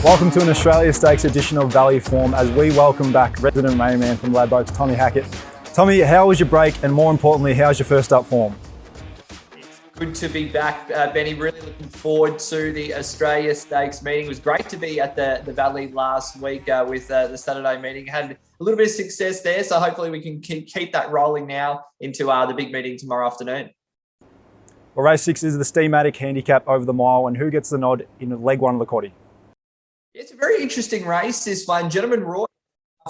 Welcome to an Australia Stakes edition of Valley Form as we welcome back resident Rayman from Ladbrokes, Tommy Hackett. Tommy, how was your break, and more importantly, how's your first up form? It's good to be back, Benny. Really looking forward to the Australia Stakes meeting. It was great to be at the Valley last week with the Saturday meeting. Had a little bit of success there, so hopefully we can keep that rolling now into the big meeting tomorrow afternoon. Well, race 6 is the Steamatic handicap over the mile, and who gets the nod in leg 1 of the quaddie? It's a very interesting race, this one. Gentleman Roy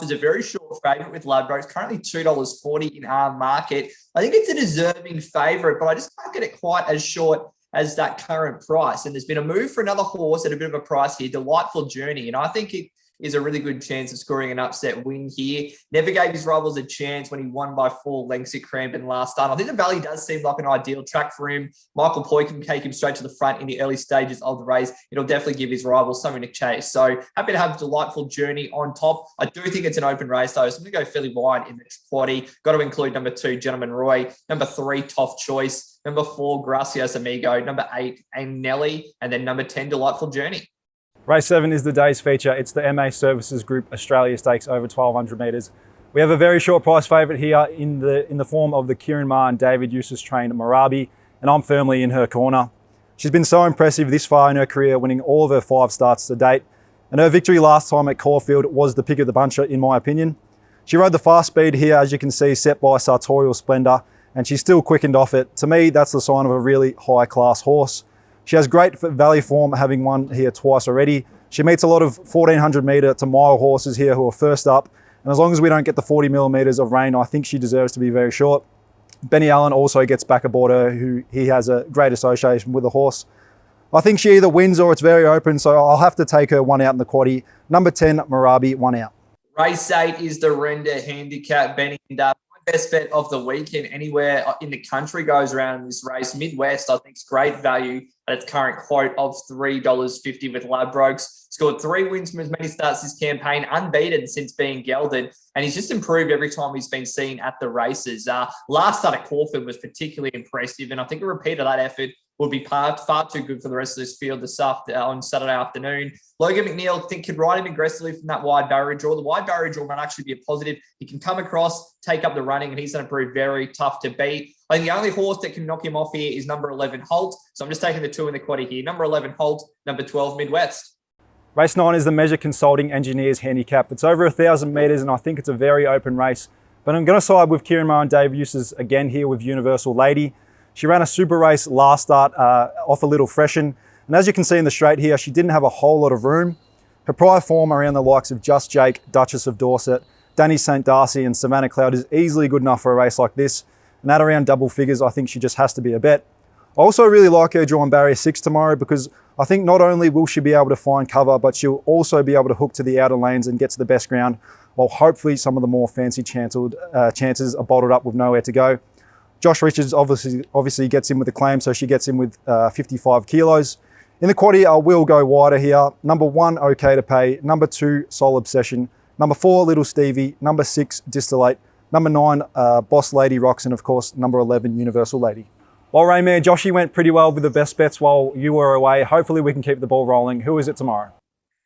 is a very short favourite with Ladbrokes, currently $2.40 in our market. I think it's a deserving favourite, but I just can't get it quite as short as that current price. And there's been a move for another horse at a bit of a price here, Delightful Journey. And I think it is a really good chance of scoring an upset win here. Never gave his rivals a chance when he won by 4 lengths at Crampton last start. I think the Valley does seem like an ideal track for him. Michael Poy can take him straight to the front in the early stages of the race. It'll definitely give his rivals something to chase. So happy to have Delightful Journey on top. I do think it's an open race though, so I'm going to go fairly wide in the quaddie. Got to include number 2, Gentleman Roy, number 3, Tough Choice, number 4, Gracias Amigo, number 8, and Nelly, and then number 10, Delightful Journey. Race 7 is the day's feature. It's the MA Services Group Australia Stakes over 1,200 metres. We have a very short price favourite here in the form of the Kieran Maher and David Eustace trained Marabi, and I'm firmly in her corner. She's been so impressive this far in her career, winning all of her 5 starts to date, and her victory last time at Caulfield was the pick of the bunch in my opinion. She rode the fast speed here, as you can see, set by Sartorial Splendour, and she's still quickened off it. To me, that's the sign of a really high class horse. She has great Valley form, having won here twice already. She meets a lot of 1,400 metre to mile horses here who are first up. And as long as we don't get the 40 millimetres of rain, I think she deserves to be very short. Benny Allen also gets back aboard her, who he has a great association with the horse. I think she either wins or it's very open, so I'll have to take her 1 out in the quaddie. Number 10, Marabi, 1 out. Race 8 is the Render handicap, Benny. And my best bet of the weekend anywhere in the country goes around in this race. Midwest, I think, is great value at its current quote of $3.50 with Ladbrokes. Scored 3 wins from as many starts this campaign, unbeaten since being gelded, and he's just improved every time he's been seen at the races. Last start at Caulfield was particularly impressive, and I think a repeat of that effort would be far too good for the rest of this field on Saturday afternoon. Logan McNeil, I think, could ride him aggressively from that wide barrier draw. The wide barrier draw might actually be a positive. He can come across, take up the running, and he's going to prove very tough to beat. I think the only horse that can knock him off here is number 11, Holt. So I'm just taking the 2 in the quaddie here. Number 11, Holt. Number 12, Midwest. Race 9 is the Measure Consulting Engineers handicap. It's over 1,000 metres, and I think it's a very open race. But I'm going to side with Kieran Maher and Dave Eustace again here with Universal Lady. She ran a super race last start off a little freshen. And as you can see in the straight here, she didn't have a whole lot of room. Her prior form around the likes of Just Jake, Duchess of Dorset, Danny St. Darcy and Savannah Cloud is easily good enough for a race like this. And at around double figures, I think she just has to be a bet. I also really like her drawing barrier 6 tomorrow, because I think not only will she be able to find cover, but she'll also be able to hook to the outer lanes and get to the best ground, while hopefully some of the more fancy chances are bottled up with nowhere to go. Josh Richards obviously gets in with the claim, so she gets in with 55 kilos. In the quaddie, I will go wider here. Number 1, Okay to Pay. Number 2, Soul Obsession. Number 4, Little Stevie. Number 6, Distillate. Number 9, Boss Lady Rocks. And of course, number 11, Universal Lady. Well, Rayman, Joshy went pretty well with the best bets while you were away. Hopefully we can keep the ball rolling. Who is it tomorrow?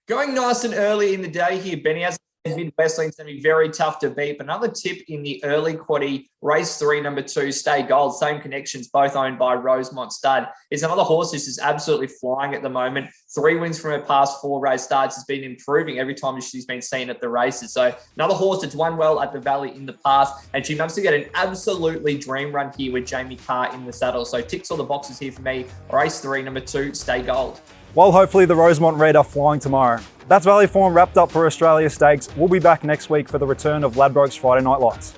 Going nice and early in the day here, Benny. As Midwest Link's going to be very tough to beat. But another tip in the early quaddie, race 3, number 2, Stay Gold. Same connections, both owned by Rosemont Stud. Is another horse who's just absolutely flying at the moment. 3 wins from her past 4 race starts. Has been improving every time she's been seen at the races. So another horse that's won well at the Valley in the past. And she must get an absolutely dream run here with Jamie Carr in the saddle. So ticks all the boxes here for me. Race 3, number 2, Stay Gold. Well, hopefully the Rosemont Red are flying tomorrow. That's Valley Form wrapped up for Australia Stakes. We'll be back next week for the return of Ladbrokes Friday Night Lights.